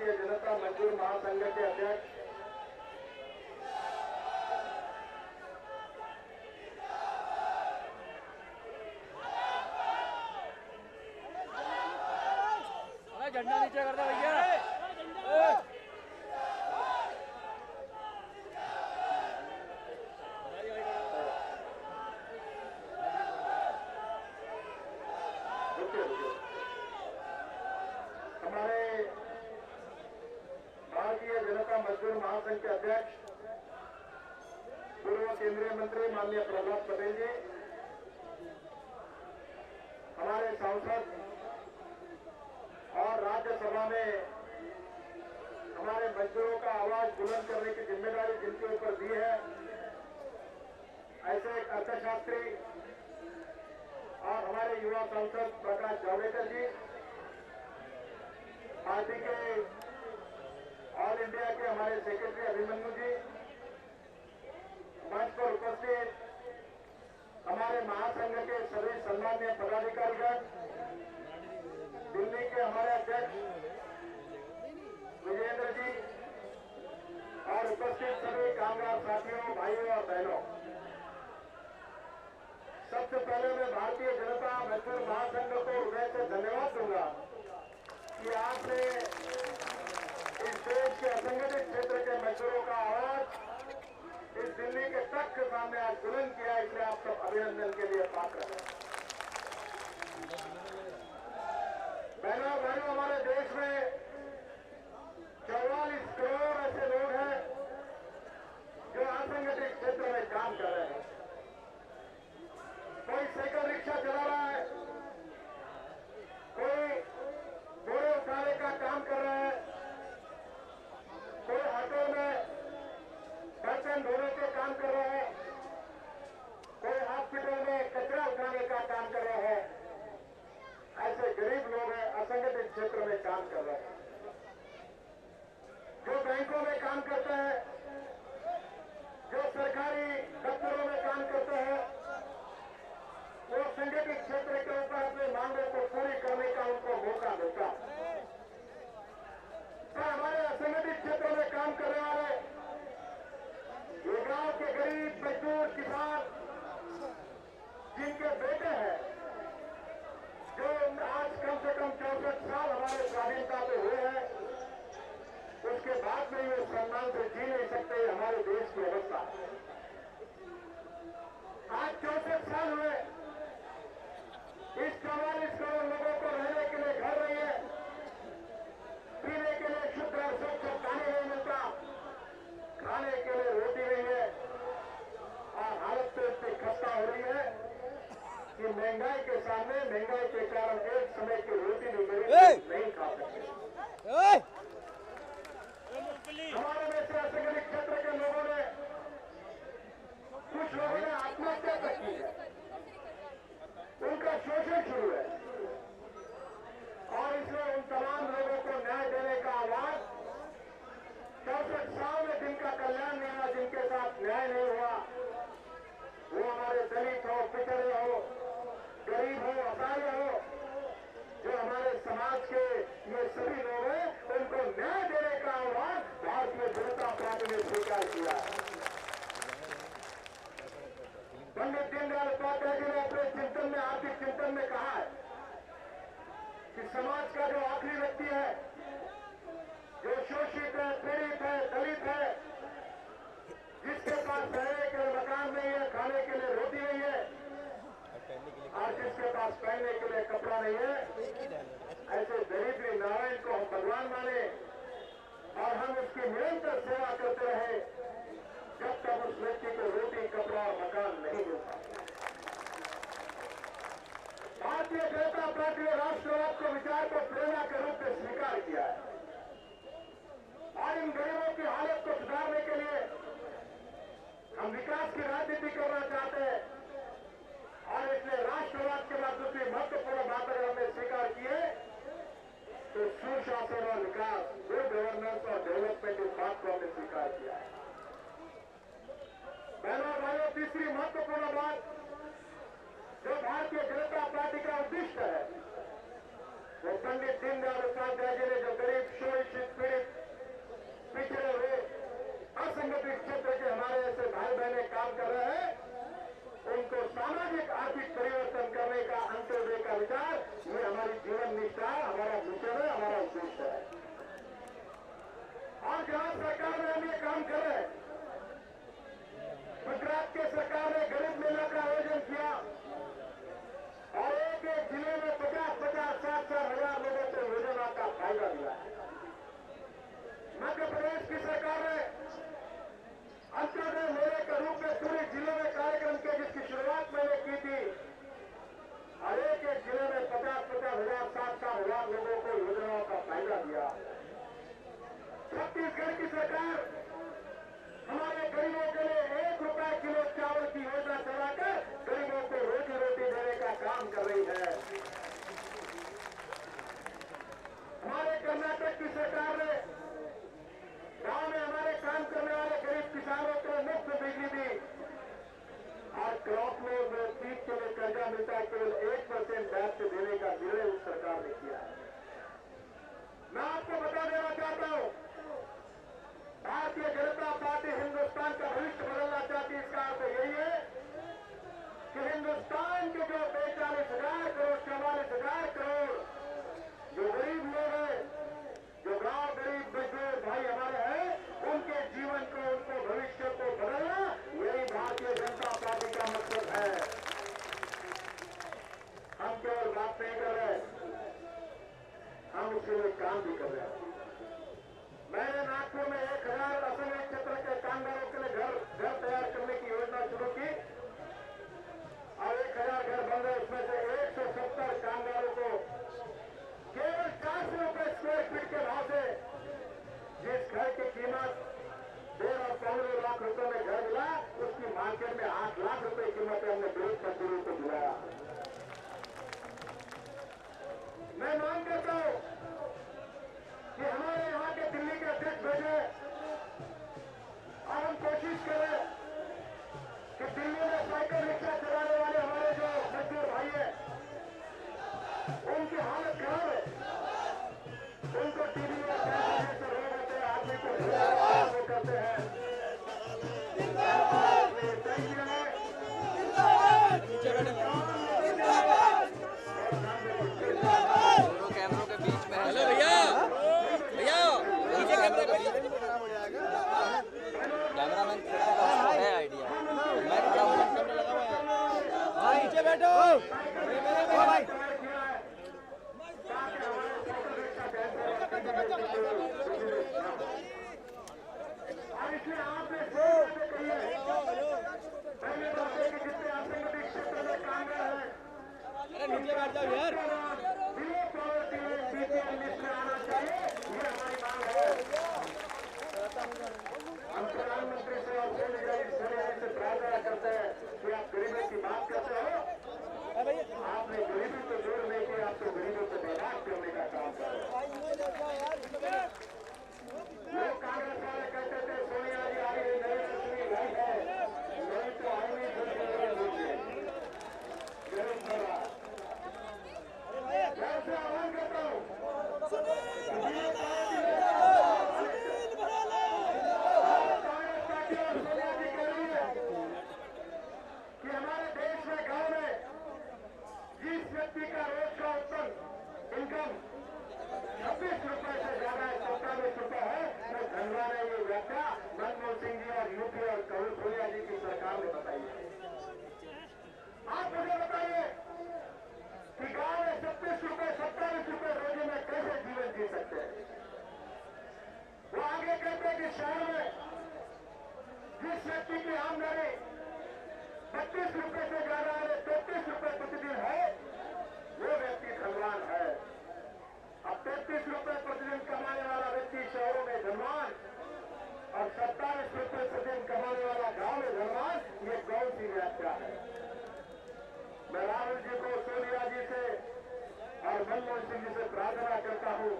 भारतीय जनता मजदूर महासंघ के अध्यक्ष झंडा नीचे कर दो भैया। हमारे भारतीय जनता मजदूर महासंघ के अध्यक्ष पूर्व केंद्रीय मंत्री माननीय प्रहलाद पटेल जी, हमारे सांसद और राज्यसभा में हमारे मजदूरों का आवाज बुलंद करने की जिम्मेदारी जिनके ऊपर दी है, ऐसे एक अर्थशास्त्री और हमारे युवा सांसद प्रकाश जावड़ेकर जी, पार्टी के ऑल इंडिया के हमारे सेक्रेटरी अभिमन्यु जी, मंच पर उपस्थित हमारे महासंघ के सभी सम्मानीय पदाधिकारीगण, दिल्ली के हमारे अध्यक्ष विजेंद्र जी और उपस्थित सभी कामगार साथियों, भाइयों और बहनों, सबसे पहले मैं भारतीय जनता मजदूर महासंघ को हृदय से धन्यवाद दूंगा कि आपने इस देश के असंगठित क्षेत्र के मजदूरों का आवाज इस दिल्ली के तख्त के सामने आज बुलंद किया, इसलिए आप सब अभिनंदन के लिए पात्र हैं। बहनों भाइयों, हमारे देश में 44 करोड़ ऐसे लोग हैं जो असंगठित क्षेत्र में काम कर रहे हैं। कोई साइकिल रिक्शा चला रहा है, कोई बोरे उठाने का काम कर रहा है, कोई ऑटो में बर्तन धोने के काम कर रहा है, कोई हॉस्पिटल में कचरा उठाने का काम कर रहा है। ऐसे गरीब लोग हैं, असंगठित क्षेत्र में काम कर रहे हैं। जो बैंकों में काम करते हैं, जो सरकारी दफ्तरों में काम करते हैं, वो संगठित क्षेत्र के ऊपर अपनी मांगों को पूरी करने का उनको मौका मिलता है। तो हमारे असंगठित क्षेत्र में काम करने वाले ये गांव के गरीब मजदूर किसान जिनके बेटे हैं, जो आज कम से कम 64 साल हमारे स्वाधीनता पे हुए हैं, उसके बाद में वो सम्मान से जी नहीं सकते। हमारे देश की अवस्था आज 64 साल हुए, इस 44 करोड़ लोगों को रहने के लिए घर नहीं है, पीने के लिए शुद्ध और स्वच्छ पानी नहीं मिलता, खाने के लिए रोटी नहीं है, और हालत तो इतनी खस्ता हो रही है कि महंगाई के सामने, महंगाई के कारण एक समय की रोटी नहीं खा सकते। हमारे में से असंगठित क्षेत्र के लोगों ने, कुछ लोगों ने आत्महत्या तक की है, उनका शोषण शुरू है, और इसलिए उन तमाम लोगों को न्याय देने का आवाज 64 साल में जिनका कल्याण नहीं हुआ, जिनके साथ न्याय नहीं हुआ, वो हमारे दलित हो, पिछड़े हो, गरीब हो, असहाय हो, जो हमारे समाज के ये सभी लोग हैं, उनको न्याय देने का आह्वान भारतीय जनता पार्टी ने स्वीकार किया है। पंडित दीनदयाल उपाध्याय जी ने अपने चिंतन में, आर्थिक चिंतन में कहा है कि समाज का जो आखिरी व्यक्ति है, जो शोषित है, पीड़ित है, दलित है, जिसके पास रहने के लिए मकान नहीं है, खाने के लिए रोटी नहीं है, और जिसके पास पहनने के लिए कपड़ा नहीं है, ऐसे दरिद्री नारायण को हम भगवान माने और हम उसकी निरंतर सेवा करते रहे जब तक उस व्यक्ति को रोटी, कपड़ा और मकान नहीं मिलता। भारतीय जनता पार्टी ने राष्ट्रवाद को विचार को प्रेरणा के रूप में स्वीकार किया है, और इन गरीबों की हालत को सुधारने के लिए हम विकास की राजनीति करना चाहते हैं, और इसलिए राष्ट्रवाद के बाद दूसरी महत्वपूर्ण बात अगर हमने स्वीकार की है तो सुशासन और विकास, गुड गवर्नेंस और डेवलपमेंट, इस बात को हमने स्वीकार किया है। बहनों और भाइयों, तीसरी महत्वपूर्ण बात जो भारतीय जनता पार्टी का उद्देश्य है, वो पंडित दीनदयाल उपाध्याय जी ने जो गरीब, शोषित, पीड़ित निष्ठा है, हमारा मिशन है, हमारा उद्देश्य है। और जहां सरकार ने हम ये काम कर रहे हैं, गुजरात के सरकार ने गरीब मेला का आयोजन किया और एक एक जिले में 50-50, 4-4 हजार लोगों को योजना का फायदा दिया है। मध्य प्रदेश की सरकार ने अंत्योदय मेले के रूप में पूरे जिले में कार्यक्रम के जिसकी शुरुआत मैंने की थी और एक एक जिले में 50-50 हजार, 7-7 हजार लोगों को योजनाओं का फायदा दिया। छत्तीसगढ़ की सरकार हमारे गरीबों के लिए 1 रुपए किलो चावल की योजना चलाकर गरीबों को रोजी रोटी देने का काम कर रही है। हमारे कर्नाटक की सरकार ने गांव में हमारे काम करने वाले गरीब किसानों को मुफ्त बिजली दी और क्रॉप लोन में 30 के लिए कर्जा मिलता है, केवल 1% ब्याज से देने का निर्णय उस सरकार ने किया है। मैं आपको बता देना चाहता हूं, भारतीय जनता पार्टी हिंदुस्तान का भविष्य बदलना चाहती है। इसका अर्थ यही है कि हिंदुस्तान के जो 42,000 करोड़, 44,000 करोड़ जो गरीब लोग हैं, जो गांव गरीब मजदूर भाई हमारे हैं, उनके जीवन को, उनको भविष्य को बदलना, यही भारतीय जनता पार्टी का मकसद है। हम केवल बात नहीं कर रहे, हम उसके लिए काम भी कर रहे हैं। मैंने नागपुर में 1000 असंगठित क्षेत्र के कामगारों के लिए घर तैयार करने की योजना शुरू की और 1000 घर बन गए। उसमें से 170 कामगारों को केवल 400 रुपए स्क्वायर फीट के भाव से, जिस घर की कीमत 1.5 और 15 लाख रुपए में घर मिला, उसकी मार्केट में 8 लाख रुपए की कीमत हमने गरीब मजदूरों को दिलाया। मैं मांग करता हूं कि हमारे यहाँ के दिल्ली के अध्यक्ष भेजे और हम कोशिश करें कि दिल्ली में साइकिल रिक्शा चलाने वाले हमारे जो मजदूर भाई हैं, उनकी हालत खराब है। उनको टीबी और कैंसर से रोग होते हैं, आदमी को वो करते हैं। कैमरों के बीच में। हेलो भैया, भैया नीचे कैमरे पे कैमरामैन है आइडिया। मैं क्या हूँ, कैमरा लगा हुआ है भाई, नीचे बैठो भाई। इसलिए आपने पहले बात है कि जितने असंगठित क्षेत्र में कामगार हैं, अरे नीचे बैठ जाओ यार। बिलो पॉवर्टी बीपीएल लिस्ट में आना चाहिए, ये हमारी मांग है। हम प्रधानमंत्री से और सोनिया से प्रार्थना करते हैं कि आप गरीबी की बात करते हो, आपने गरीबी को दूर नहीं किया, आप तो गरीबों को बर्बाद करने का काम कर रहे हो। लोग कांग्रेस वाले कहते थे सोनिया जी आ रही है, नई नहीं है, नहीं तो आएंगे मैं उसे आह्वान करता हूँ कांग्रेस पार्टी और सोनिया जी कह रही है कि हमारे देश में गांव में जिस व्यक्ति का रोज का उत्पन्न इनकम 26 रुपए से ज्यादा 27 रुपए है, तो धनवा ने ये व्याख्या मनमोहन सिंह जी और यूपी और करुण सोनिया जी की सरकार ने बताई है। आप मुझे बताइए कि गांव में 26 रुपए 27 रुपए रोजी में कैसे जीवन जी सकते हैं। वो आगे कहते हैं कि शहर में जिस व्यक्ति की आमदनी 25 रुपए से ज्यादा 33 रुपए प्रतिदिन है, वो व्यक्ति धनवान है। अब 33 रुपए प्रतिदिन कमाने वाला व्यक्ति शहरों में धनवान और 27 रुपए प्रतिदिन कमाने वाला गांव में धनवान, ये कौन सी व्याख्या है। मैं राहुल जी को, सोनिया जी से और मनमोहन सिंह जी से प्रार्थना करता हूं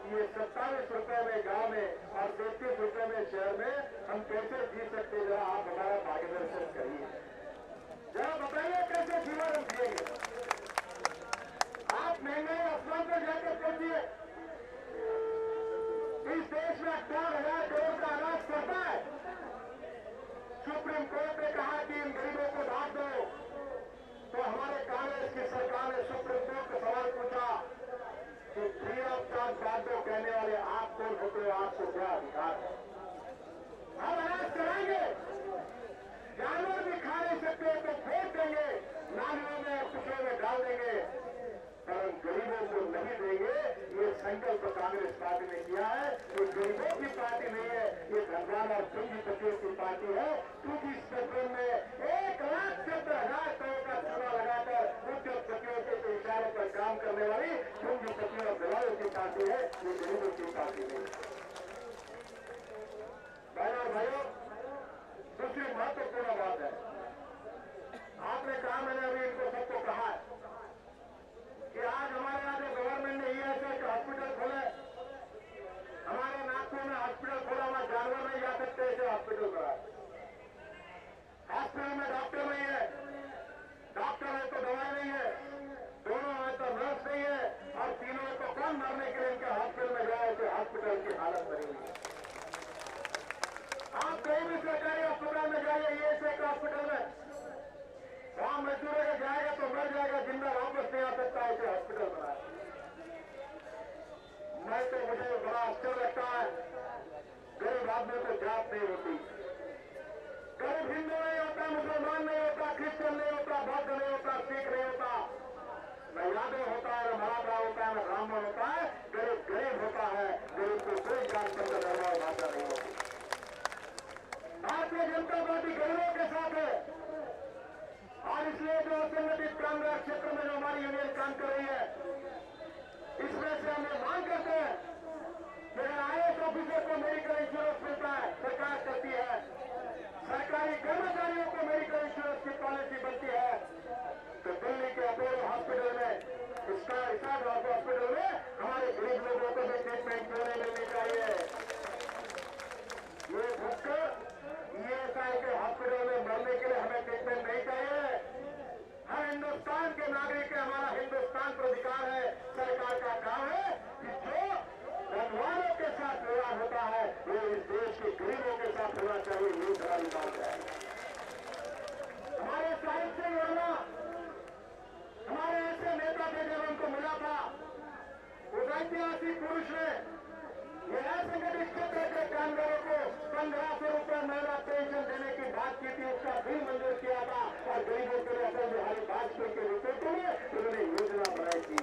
कि ये 27 रुपए में गांव में और 33 रुपए में शहर में हम कैसे जी सकते, जरा आप हमारा मार्गदर्शन करिए। जरा बताइए कैसे जीवन हम जिएंगे। आप महंगाई आसमान पर जाकर पहुंचिए। इस देश में 18,000 करोड़ का अनाज पड़ता है। सुप्रीम कोर्ट ने कहा कि इन गरीबों को बांट दो, तो हमारे कांग्रेस की सरकार ने सुप्रीम कोर्ट का सवाल पूछा संकल्प कांग्रेस पार्टी ने किया है। ये गरीबों की पार्टी नहीं है, ये धनवान और पूंजीपतियों की पार्टी है। क्योंकि इस पेट्रोल में 1,70,000 करोड़ का चूना लगाकर उद्योगपतियों के इशारों पर काम करने वाली पूंजीपतियों और दलालों की पार्टी है, ये गरीबों की पार्टी नहीं है। भाइयों और भाइयों, दूसरी महत्वपूर्ण बात है, आपने कहा, मैंने अभी इनको सबको कहा है कि आज हमारे यहाँ जो गवर्नमेंट ने ईएसआई का हॉस्पिटल खोले, हमारे नागपुर में हॉस्पिटल खोला, वहां जानवर नहीं जा सकते, ऐसे हॉस्पिटल बना। हॉस्पिटल में डॉक्टर नहीं है, डॉक्टर है तो दवाई नहीं है, दोनों है तो नर्स नहीं है, और तीनों है तो कौन मरने के लिए इनके हॉस्पिटल में गया है, तो हॉस्पिटल की हालत बनी हुई है। आप कहीं भी सरकारी अस्पताल में जाइए, ईएसआई का हॉस्पिटल में, वहां मजदूरों का जाएगा तो मर जाएगा, जिंदा वापस नहीं आ सकता, ऐसे हॉस्पिटल बना। मैं तो मुझे बड़ा आश्चर्य लगता है, गरीब आदमी को जात नहीं होती, गरीब हिंदू नहीं होता, मुसलमान नहीं होता, क्रिश्चियन नहीं होता, बौद्ध नहीं होता, सिख नहीं होता, न यादव होता है, न मराठा होता है, न ब्राह्मण होता है, गरीब गरीब होता है। गरीब को कोई जात पंथ धर्म और भाषा नहीं होती। भारतीय जनता पार्टी गरीबों के साथ है, और इसलिए जो असंगठित कामगार क्षेत्र में जो हमारी यूनियन काम कर रही है, इसमें से हम ये मांग करते हैं कि अगर आईएएस ऑफिसर को मेडिकल इंश्योरेंस मिलता है, सरकार करती है, सरकारी कर्मचारियों को मेडिकल इंश्योरेंस की पॉलिसी बनती है, तो दिल्ली के अपोलो हॉस्पिटल में, स्टार हॉस्पिटल में हमारे गरीब लोगों को भी ट्रीटमेंट क्यों नहीं मिलनी चाहिए। ये भूखकर ईएसआई के हॉस्पिटल में मरने के लिए हमें ट्रीटमेंट नहीं चाहिए। हर हिंदुस्तान के नागरिक है, हमारा हिंदुस्तान पर अधिकार है। सरकार का काम है कि जो धनवानों के साथ व्यवहार होता है, वो इस देश के गरीबों के साथ होना चाहिए, ये हमारी बात है। हमारे साहिब सिंह वर्मा, हमारे ऐसे नेता थे, जब उनको मिला था, उस ऐतिहासिक पुरुष ने ये असंगठित क्षेत्र के कामगारों को 1500 रुपये महीना पेंशन देने की बात की थी, उसका बिल मंजूर किया था, और गरीबों के लिए अटल बिहारी वाजपेयी के नेतृत्व में उन्होंने योजना बनाई थी।